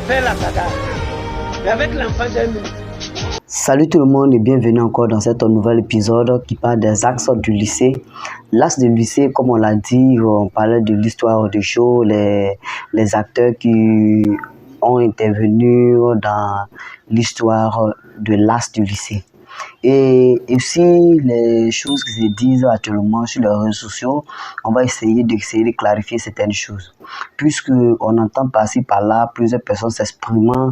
faire la bagarre. Mais avec l'enfant d'un minute. Salut tout le monde et bienvenue encore dans cet nouvel épisode qui parle des axes du lycée. L'axe du lycée, comme on l'a dit, on parlait de l'histoire du show, les acteurs qui ont intervenu dans l'histoire de l'axe du lycée. Et aussi les choses qui se disent actuellement sur les réseaux sociaux, on va essayer de clarifier certaines choses. Puisque on entend par-ci par-là plusieurs personnes s'exprimant,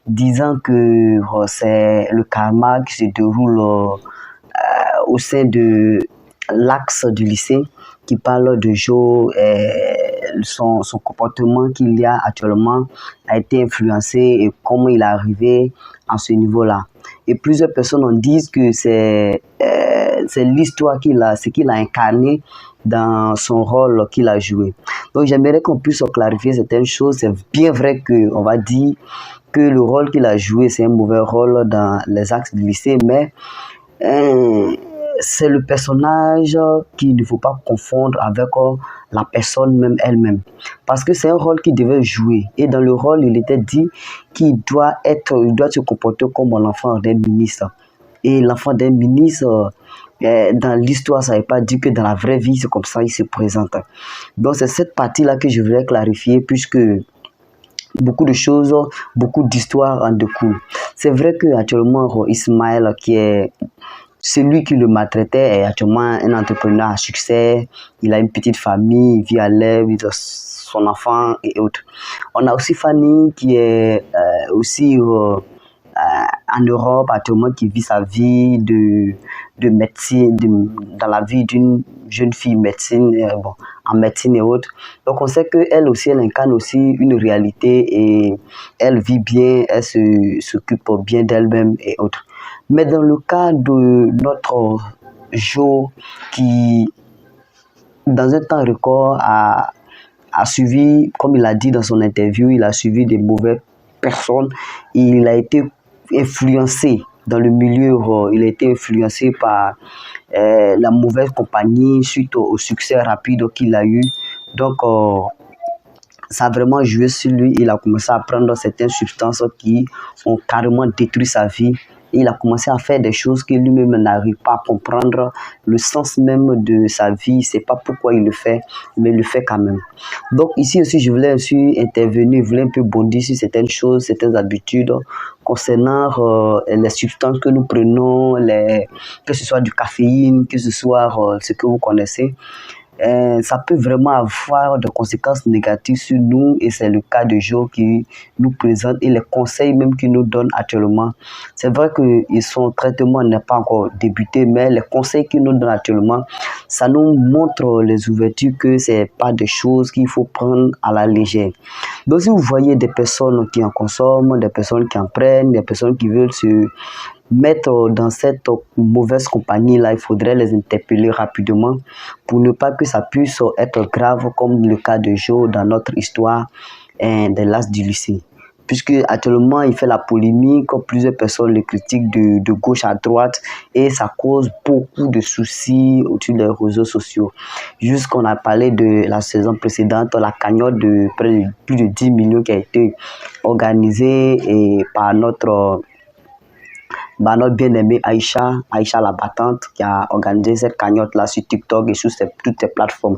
disant que c'est le karma qui se déroule au sein de l'axe du lycée, qui parle de Joe et son comportement qu'il y a actuellement a été influencé et comment il est arrivé à ce niveau-là. Et plusieurs personnes en disent que c'est l'histoire ce qu'il a incarné dans son rôle qu'il a joué. Donc j'aimerais qu'on puisse clarifier certaines choses. C'est bien vrai qu'on va dire que le rôle qu'il a joué, c'est un mauvais rôle dans les axes du lycée, mais c'est le personnage qu'il ne faut pas confondre avec la personne même elle-même. Parce que c'est un rôle qu'il devait jouer. Et dans le rôle, il était dit qu'il doit se comporter comme l'enfant d'un ministre. Et l'enfant d'un ministre, dans l'histoire, ça ne veut pas dire que dans la vraie vie, c'est comme ça qu'il se présente. Donc c'est cette partie-là que je voulais clarifier, puisque beaucoup de choses, beaucoup d'histoires en découlent. C'est vrai qu'actuellement, Ismaël, qui est celui qui le maltraitait, est actuellement un entrepreneur à succès. Il a une petite famille, il vit à l'aise, il a son enfant et autres. On a aussi Fanny qui est aussi en Europe actuellement, qui vit sa vie de médecine, dans la vie d'une jeune fille en médecine et autres. Donc on sait qu'elle aussi, elle incarne aussi une réalité et elle vit bien, elle s'occupe bien d'elle-même et autres. Mais dans le cas de notre Joe qui, dans un temps record, a suivi, comme il a dit dans son interview, il a suivi des mauvaises personnes. Il a été influencé dans le milieu, il a été influencé par la mauvaise compagnie suite au succès rapide qu'il a eu. Donc, ça a vraiment joué sur lui. Il a commencé à prendre certaines substances qui ont carrément détruit sa vie. Il a commencé à faire des choses que lui-même n'arrive pas à comprendre le sens même de sa vie. Il ne sait pas pourquoi il le fait, mais il le fait quand même. Donc ici aussi, je voulais aussi intervenir, je voulais un peu bondir sur certaines choses, certaines habitudes concernant les substances que nous prenons, que ce soit du caféine, que ce soit ce que vous connaissez. Ça peut vraiment avoir des conséquences négatives sur nous et c'est le cas de Joe qui nous présente et les conseils même qu'il nous donne actuellement. C'est vrai que son traitement n'est pas encore débuté, mais les conseils qu'il nous donne actuellement, ça nous montre les ouvertures que c'est pas des choses qu'il faut prendre à la légère. Donc si vous voyez des personnes qui en consomment, des personnes qui en prennent, des personnes qui veulent se mettre dans cette mauvaise compagnie-là, il faudrait les interpeller rapidement pour ne pas que ça puisse être grave comme le cas de Joe dans notre histoire de l'as du lycée. Puisque actuellement, il fait la polémique, plusieurs personnes le critiquent de gauche à droite et ça cause beaucoup de soucis autour des réseaux sociaux. Jusqu'on a parlé de la saison précédente, la cagnotte de plus de 10 millions qui a été organisée par notre bien-aimée Aïcha la battante, qui a organisé cette cagnotte-là sur TikTok et sur toutes ces plateformes.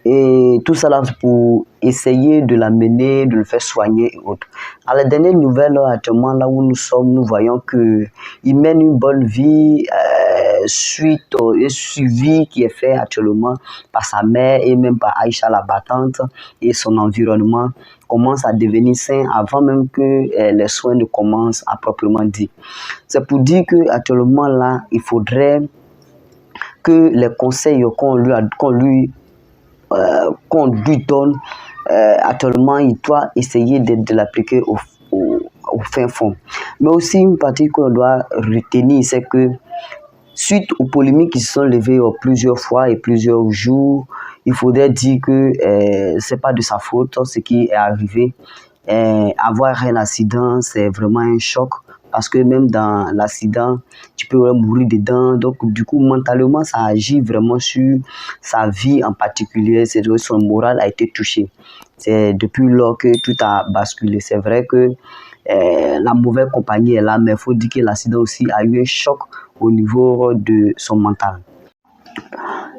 Et tout ça là pour essayer de l'amener, de le faire soigner et autres. À la dernière nouvelle, actuellement, là où nous sommes, nous voyons qu'il mène une bonne vie suite au suivi qui est fait actuellement par sa mère et même par Aïcha la battante et son environnement commence à devenir sain avant même que les soins ne commencent à proprement dire. C'est pour dire qu'actuellement là, il faudrait que les conseils qu'on lui donne, actuellement, il doit essayer de l'appliquer au fin fond. Mais aussi, une partie qu'on doit retenir, c'est que suite aux polémiques qui se sont levées plusieurs fois et plusieurs jours, il faudrait dire que ce n'est pas de sa faute ce qui est arrivé. Avoir un accident, c'est vraiment un choc parce que même dans l'accident, tu peux mourir dedans. Donc, du coup, mentalement, ça agit vraiment sur sa vie en particulier. C'est que son moral a été touché. C'est depuis lors que tout a basculé. C'est vrai que la mauvaise compagnie est là, mais il faut dire que l'accident aussi a eu un choc au niveau de son mental.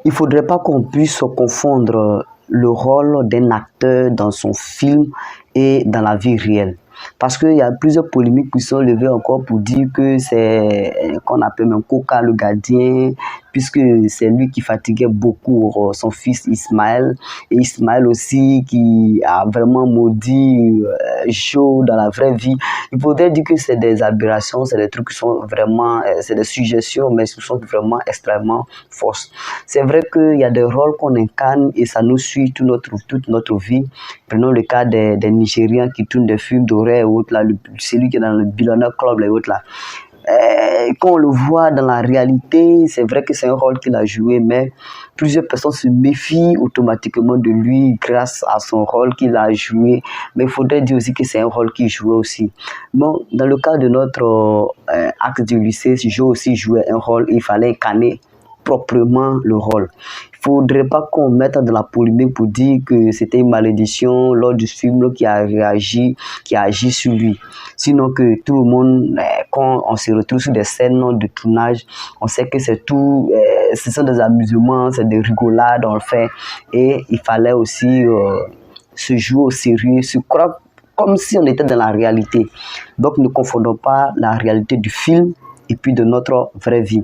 Il ne faudrait pas qu'on puisse confondre le rôle d'un acteur dans son film et dans la vie réelle. Parce qu'il y a plusieurs polémiques qui sont levées encore pour dire que c'est qu'on appelle même Coca le gardien, puisque c'est lui qui fatiguait beaucoup son fils Ismaël. Et Ismaël aussi qui a vraiment maudit Joe dans la vraie vie. Il faudrait dire que c'est des aberrations, c'est des trucs qui sont vraiment, c'est des suggestions, mais qui sont vraiment extrêmement fausses. C'est vrai qu'il y a des rôles qu'on incarne et ça nous suit toute notre vie. Prenons le cas des Nigériens qui tournent des films d'horreur et autres, là, celui qui est dans le Billionaire Club et autres là. Quand on le voit dans la réalité, c'est vrai que c'est un rôle qu'il a joué, mais plusieurs personnes se méfient automatiquement de lui grâce à son rôle qu'il a joué. Mais il faudrait dire aussi que c'est un rôle qu'il jouait aussi. Bon, dans le cas de notre acte du lycée, Joe aussi jouait un rôle, il fallait incarner proprement le rôle. Il ne faudrait pas qu'on mette de la polémique pour dire que c'était une malédiction lors du film qui a agi sur lui. Sinon que tout le monde, quand on se retrouve sur des scènes de tournage, on sait que c'est tout, ce sont des amusements, c'est des rigolades, on le fait. Et il fallait aussi se jouer au sérieux, se croire comme si on était dans la réalité. Donc ne confondons pas la réalité du film et puis de notre vraie vie.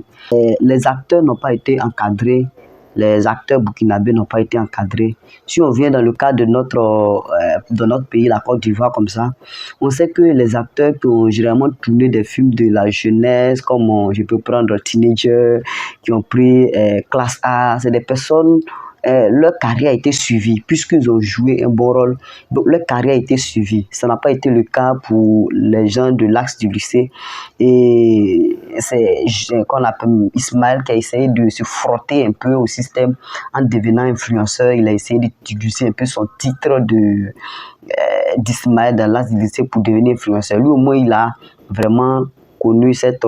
Les acteurs n'ont pas été encadrés, les acteurs burkinabés n'ont pas été encadrés. Si on vient dans le cas de notre pays, la Côte d'Ivoire comme ça, on sait que les acteurs qui ont généralement tourné des films de la jeunesse, comme je peux prendre Teenager, qui ont pris Classe A, c'est des personnes... leur carrière a été suivie puisqu'ils ont joué un bon rôle. Donc leur carrière a été suivie. Ça n'a pas été le cas pour les gens de l'axe du lycée. Et c'est qu'on appelle Ismaël qui a essayé de se frotter un peu au système en devenant influenceur. Il a essayé d'utiliser un peu son titre d'Ismaël dans l'axe du lycée pour devenir influenceur. Lui au moins il a vraiment connu cette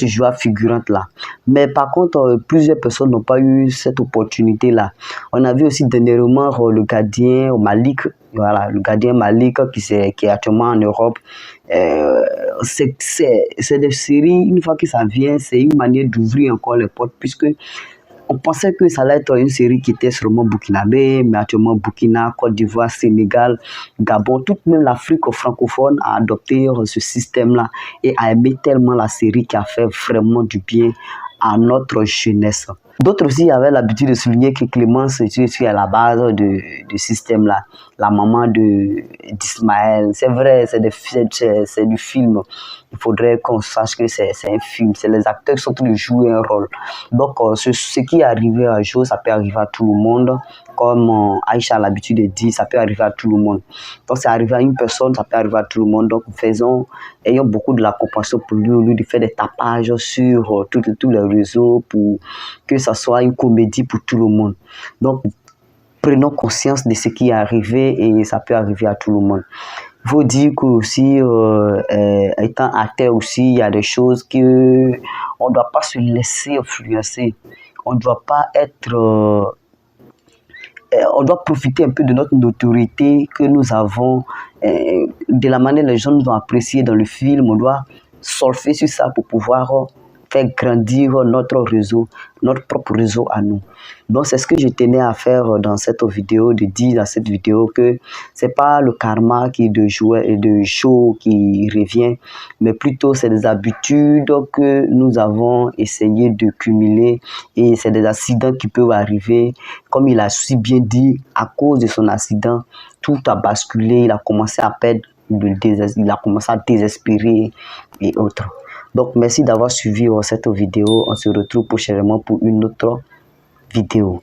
joie figurante-là. Mais par contre, plusieurs personnes n'ont pas eu cette opportunité-là. On a vu aussi dernièrement le gardien Malik, voilà, le gardien Malik qui est actuellement en Europe. C'est des séries, une fois que ça vient, c'est une manière d'ouvrir encore les portes, puisque on pensait que ça allait être une série qui était sûrement burkinabé, mais actuellement Burkina, Côte d'Ivoire, Sénégal, Gabon, toute même l'Afrique francophone a adopté ce système-là et a aimé tellement la série qui a fait vraiment du bien à notre jeunesse. D'autres aussi avaient l'habitude de souligner que Clémence est à la base de système-là, la maman d'Ismaël. C'est vrai, c'est du film. Il faudrait qu'on sache que c'est un film. C'est les acteurs qui sont en train de jouer un rôle. Donc, ce qui est arrivé à jour, ça peut arriver à tout le monde. Comme Aïcha a l'habitude de dire, ça peut arriver à tout le monde. Donc, c'est arrivé à une personne, ça peut arriver à tout le monde. Donc, ayons beaucoup de la compassion pour lui, au lieu de faire des tapages sur tous les réseaux pour que ça soit une comédie pour tout le monde. Donc, prenons conscience de ce qui est arrivé et ça peut arriver à tout le monde. Il faut dire que aussi, étant acteur aussi, il y a des choses que on ne doit pas se laisser influencer. On ne doit pas être... on doit profiter un peu de notre notoriété que nous avons, de la manière dont les gens nous ont apprécié dans le film. On doit surfer sur ça pour pouvoir faire grandir notre réseau, notre propre réseau à nous. Donc c'est ce que je tenais à faire dans cette vidéo, de dire dans cette vidéo que c'est pas le karma qui est de jouer et de show qui revient, mais plutôt c'est des habitudes que nous avons essayé de cumuler et c'est des accidents qui peuvent arriver. Comme il a si bien dit, à cause de son accident, tout a basculé, il a commencé à perdre, il a commencé à désespérer et autres. Donc, merci d'avoir suivi cette vidéo. On se retrouve prochainement pour une autre vidéo.